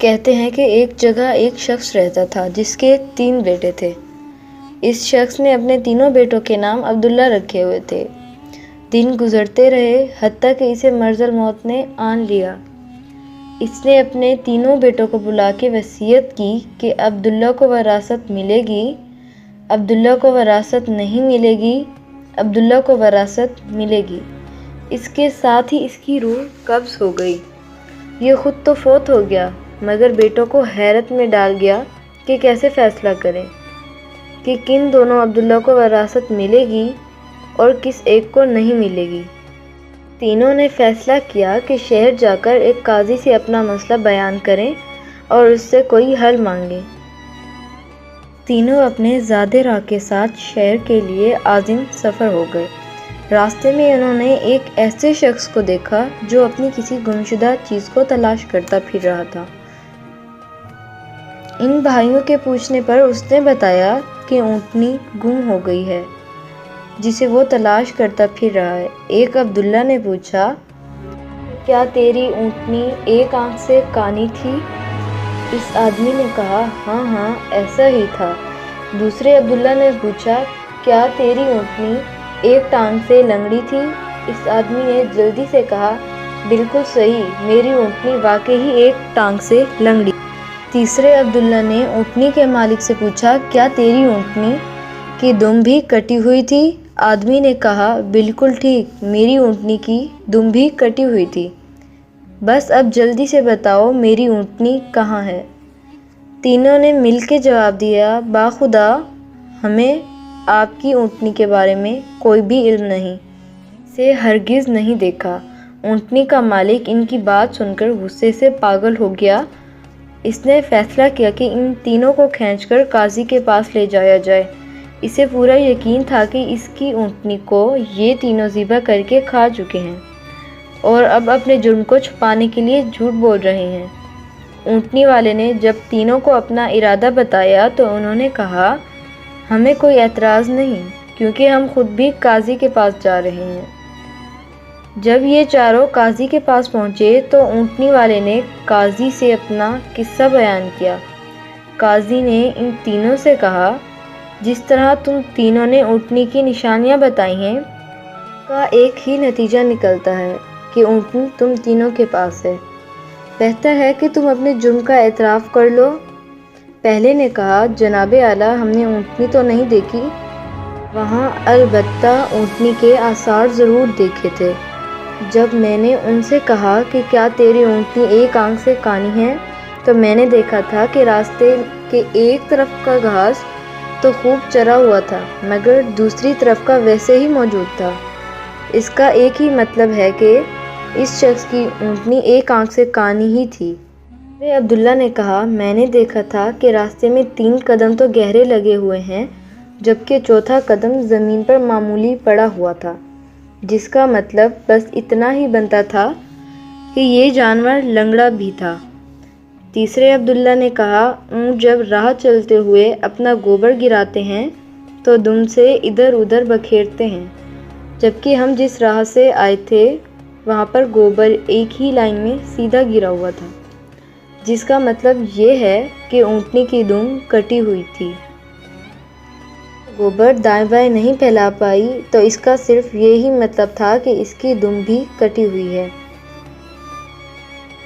کہتے ہیں کہ ایک جگہ ایک شخص رہتا تھا جس کے 3 بیٹے تھے۔ اس شخص نے اپنے تینوں بیٹوں کے نام عبداللہ رکھے ہوئے تھے۔ دن گزرتے رہے حتیٰ کہ اسے مرض الموت نے آن لیا۔ اس نے اپنے تینوں بیٹوں کو بلا کے وصیت کی کہ عبداللہ کو وراثت ملے گی، عبداللہ کو وراثت نہیں ملے گی، عبداللہ کو وراثت ملے گی۔ اس کے ساتھ ہی اس کی روح قبض ہو گئی۔ یہ خود تو فوت ہو گیا مگر بیٹوں کو حیرت میں ڈال گیا کہ کیسے فیصلہ کریں کہ کن دونوں عبداللہ کو وراثت ملے گی اور کس ایک کو نہیں ملے گی۔ تینوں نے فیصلہ کیا کہ شہر جا کر ایک قاضی سے اپنا مسئلہ بیان کریں اور اس سے کوئی حل مانگیں۔ تینوں اپنے زادِ راہ کے ساتھ شہر کے لیے عازم سفر ہو گئے۔ راستے میں انہوں نے ایک ایسے شخص کو دیکھا جو اپنی کسی گمشدہ چیز کو تلاش کرتا پھر رہا تھا۔ ان بھائیوں کے پوچھنے پر اس نے بتایا کہ اونٹنی گم ہو گئی ہے جسے وہ تلاش کرتا پھر رہا ہے۔ ایک عبداللہ نے پوچھا، کیا تیری اونٹنی ایک آنکھ سے کانی تھی؟ اس آدمی نے کہا، ہاں ہاں ایسا ہی تھا۔ دوسرے عبداللہ نے پوچھا، کیا تیری اونٹنی ایک ٹانگ سے لنگڑی تھی؟ اس آدمی نے جلدی سے کہا، بالکل صحیح، میری اونٹنی واقعی ایک ٹانگ سے لنگڑی۔ تیسرے عبداللہ نے اونٹنی کے مالک سے پوچھا، کیا تیری اونٹنی کی دم بھی کٹی ہوئی تھی؟ آدمی نے کہا، بالکل ٹھیک، میری اونٹنی کی دم بھی کٹی ہوئی تھی۔ بس اب جلدی سے بتاؤ میری اونٹنی کہاں ہے؟ تینوں نے مل کے جواب دیا، باخدا ہمیں آپ کی اونٹنی کے بارے میں کوئی بھی علم نہیں، اسے ہرگز نہیں دیکھا۔ اونٹنی کا مالک ان کی بات سن کر غصے سے پاگل ہو گیا۔ اس نے فیصلہ کیا کہ ان تینوں کو کھینچ کر قاضی کے پاس لے جایا جائے۔ اسے پورا یقین تھا کہ اس کی اونٹنی کو یہ تینوں ذبح کر کے کھا چکے ہیں اور اب اپنے جرم کو چھپانے کے لیے جھوٹ بول رہے ہیں۔ اونٹنی والے نے جب تینوں کو اپنا ارادہ بتایا تو انہوں نے کہا، ہمیں کوئی اعتراض نہیں کیونکہ ہم خود بھی قاضی کے پاس جا رہے ہیں۔ جب یہ چاروں قاضی کے پاس پہنچے تو اونٹنی والے نے قاضی سے اپنا قصہ بیان کیا۔ قاضی نے ان تینوں سے کہا، جس طرح تم تینوں نے اونٹنی کی نشانیاں بتائی ہیں کا ایک ہی نتیجہ نکلتا ہے کہ اونٹنی تم تینوں کے پاس ہے۔ بہتر ہے کہ تم اپنے جرم کا اعتراف کر لو۔ پہلے نے کہا، جناب اعلیٰ ہم نے اونٹنی تو نہیں دیکھی، وہاں البتہ اونٹنی کے آثار ضرور دیکھے تھے۔ جب میں نے ان سے کہا کہ کیا تیری اونٹنی ایک آنکھ سے کانی ہے تو میں نے دیکھا تھا کہ راستے کے ایک طرف کا گھاس تو خوب چرا ہوا تھا مگر دوسری طرف کا ویسے ہی موجود تھا۔ اس کا ایک ہی مطلب ہے کہ اس شخص کی اونٹنی ایک آنکھ سے کانی ہی تھی۔ عبداللہ نے کہا، میں نے دیکھا تھا کہ راستے میں 3 قدم تو گہرے لگے ہوئے ہیں جبکہ چوتھا قدم زمین پر معمولی پڑا ہوا تھا، جس کا مطلب بس اتنا ہی بنتا تھا کہ یہ جانور لنگڑا بھی تھا۔ تیسرے عبداللہ نے کہا، اونٹ جب راہ چلتے ہوئے اپنا گوبر گراتے ہیں تو دم سے ادھر ادھر بکھیرتے ہیں، جبکہ ہم جس راہ سے آئے تھے وہاں پر گوبر ایک ہی لائن میں سیدھا گرا ہوا تھا، جس کا مطلب یہ ہے کہ اونٹنی کی دم کٹی ہوئی تھی۔ گوبر دائیں بائیں نہیں پھیلا پائی تو اس کا صرف یہی مطلب تھا کہ اس کی دم بھی کٹی ہوئی ہے۔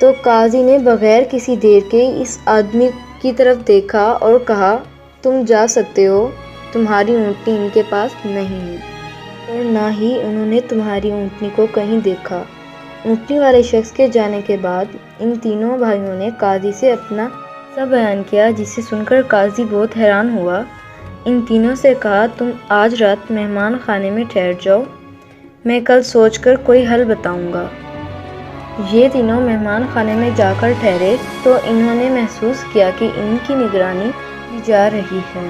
تو قاضی نے بغیر کسی دیر کے اس آدمی کی طرف دیکھا اور کہا، تم جا سکتے ہو، تمہاری اونٹنی ان کے پاس نہیں ہے اور نہ ہی انہوں نے تمہاری اونٹنی کو کہیں دیکھا۔ اونٹنی والے شخص کے جانے کے بعد ان تینوں بھائیوں نے قاضی سے اپنا قصہ بیان کیا، جسے سن کر قاضی بہت حیران ہوا۔ ان تینوں سے کہا، تم آج رات مہمان خانے میں ٹھہر جاؤ، میں کل سوچ کر کوئی حل بتاؤں گا۔ یہ تینوں مہمان خانے میں جا کر ٹھہرے تو انہوں نے محسوس کیا کہ ان کی نگرانی کی جا رہی ہے۔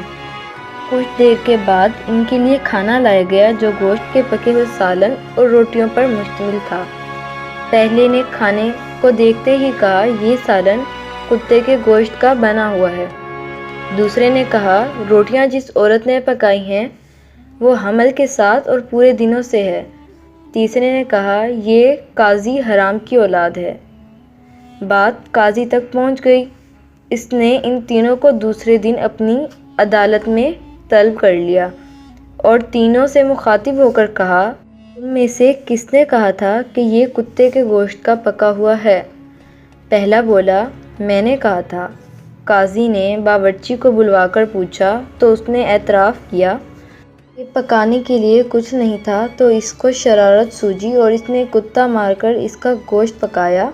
کچھ دیر کے بعد ان کے لیے کھانا لایا گیا جو گوشت کے پکے ہوئے سالن اور روٹیوں پر مشتمل تھا۔ پہلے نے کھانے کو دیکھتے ہی کہا، یہ سالن کتے کے گوشت کا بنا ہوا ہے۔ دوسرے نے کہا، روٹیاں جس عورت نے پکائی ہیں وہ حمل کے ساتھ اور پورے دنوں سے ہے۔ تیسرے نے کہا، یہ قاضی حرام کی اولاد ہے۔ بات قاضی تک پہنچ گئی۔ اس نے ان تینوں کو دوسرے دن اپنی عدالت میں طلب کر لیا اور تینوں سے مخاطب ہو کر کہا، تم میں سے کس نے کہا تھا کہ یہ کتے کے گوشت کا پکا ہوا ہے؟ پہلا بولا، میں نے کہا تھا۔ قاضی نے باورچی کو بلوا کر پوچھا تو اس نے اعتراف کیا کہ پکانے کے لیے کچھ نہیں تھا، تو اس کو شرارت سوجی اور اس نے کتا مار کر اس کا گوشت پکایا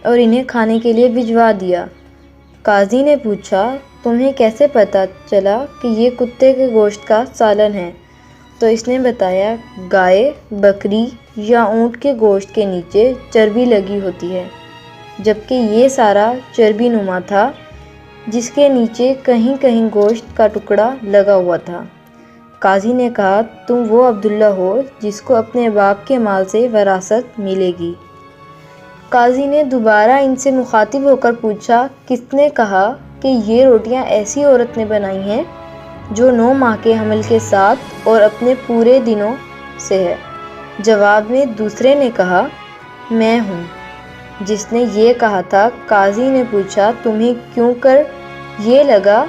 اور انہیں کھانے کے لیے بھجوا دیا۔ قاضی نے پوچھا، تمہیں کیسے پتہ چلا کہ یہ کتے کے گوشت کا سالن ہے؟ تو اس نے بتایا، گائے، بکری یا اونٹ کے گوشت کے نیچے چربی لگی ہوتی ہے، جبکہ یہ سارا چربی نما تھا جس کے نیچے کہیں کہیں گوشت کا ٹکڑا لگا ہوا تھا۔ قاضی نے کہا، تم وہ عبداللہ ہو جس کو اپنے باپ کے مال سے وراثت ملے گی۔ قاضی نے دوبارہ ان سے مخاطب ہو کر پوچھا، کس نے کہا کہ یہ روٹیاں ایسی عورت نے بنائی ہیں جو 9 ماہ کے حمل کے ساتھ اور اپنے پورے دنوں سے ہے؟ جواب میں دوسرے نے کہا، میں ہوں جس نے یہ کہا تھا۔ قاضی نے پوچھا، تمہیں کیوں کر یہ لگا؟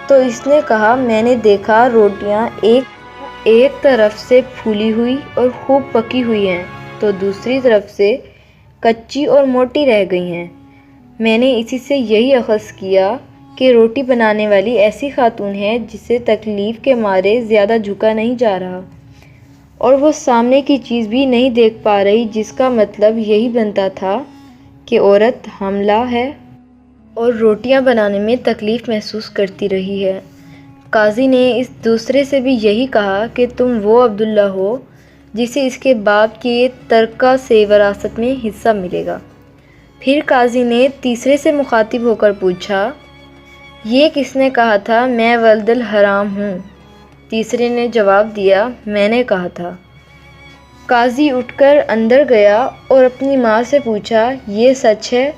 تو اس نے کہا، میں نے دیکھا روٹیاں ایک طرف سے پھولی ہوئی اور خوب پکی ہوئی ہیں تو دوسری طرف سے کچی اور موٹی رہ گئی ہیں۔ میں نے اسی سے یہی اخذ کیا کہ روٹی بنانے والی ایسی خاتون ہے جسے تکلیف کے مارے زیادہ جھکا نہیں جا رہا اور وہ سامنے کی چیز بھی نہیں دیکھ پا رہی، جس کا مطلب یہی بنتا تھا کہ عورت حاملہ ہے اور روٹیاں بنانے میں تکلیف محسوس کرتی رہی ہے۔ قاضی نے اس دوسرے سے بھی یہی کہا کہ تم وہ عبداللہ ہو جسے اس کے باپ کے ترکہ سے وراثت میں حصہ ملے گا۔ پھر قاضی نے تیسرے سے مخاطب ہو کر پوچھا، یہ کس نے کہا تھا میں ولد الحرام ہوں؟ تیسرے نے جواب دیا، میں نے کہا تھا۔ قاضی اٹھ کر اندر گیا اور اپنی ماں سے پوچھا، یہ سچ ہے؟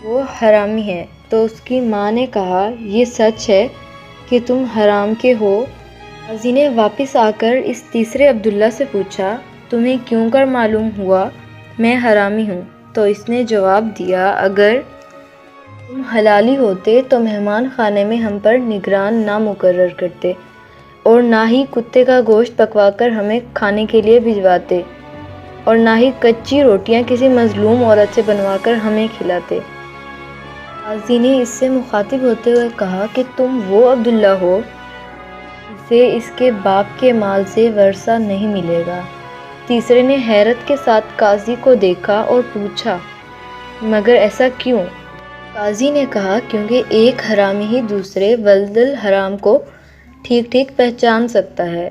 وہ حرامی ہے۔ تو اس کی ماں نے کہا، یہ سچ ہے کہ تم حرام کے ہو؟ قاضی نے واپس آ کر اس تیسرے عبداللہ سے پوچھا، تمہیں کیوں کر معلوم ہوا میں حرامی ہوں؟ تو اس نے جواب دیا، اگر تم حلالی ہوتے تو مہمان خانے میں ہم پر نگران نہ مقرر کرتے اور نہ ہی کتے کا گوشت پکوا کر ہمیں کھانے کے لیے بھجواتے اور نہ ہی کچی روٹیاں کسی مظلوم عورت سے بنوا کر ہمیں کھلاتے۔ قاضی نے اس سے مخاطب ہوتے ہوئے کہا کہ تم وہ عبداللہ ہو جسے اس کے باپ کے مال سے ورثہ نہیں ملے گا۔ تیسرے نے حیرت کے ساتھ قاضی کو دیکھا اور پوچھا، مگر ایسا کیوں؟ قاضی نے کہا، کیونکہ ایک حرامی ہی دوسرے ولد الحرام کو ٹھیک ٹھیک پہچان سکتا ہے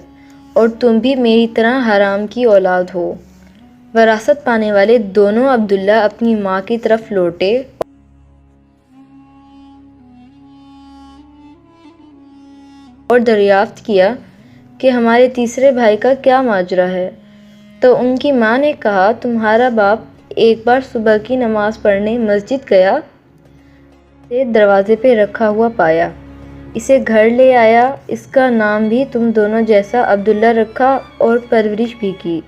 اور تم بھی میری طرح حرام کی اولاد ہو۔ وراثت پانے والے دونوں عبداللہ اپنی ماں کی طرف لوٹے اور دریافت کیا کہ ہمارے تیسرے بھائی کا کیا ماجرا ہے۔ تو ان کی ماں نے کہا، تمہارا باپ ایک بار صبح کی نماز پڑھنے مسجد گیا، اسے دروازے پہ رکھا ہوا پایا، اسے گھر لے آیا، اس کا نام بھی تم دونوں جیسا عبداللہ رکھا اور پرورش بھی کی۔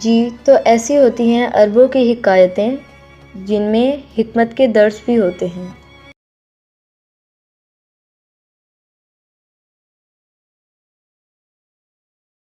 جی تو ایسی ہوتی ہیں عربوں کی حکایتیں جن میں حکمت کے درس بھی ہوتے ہیں۔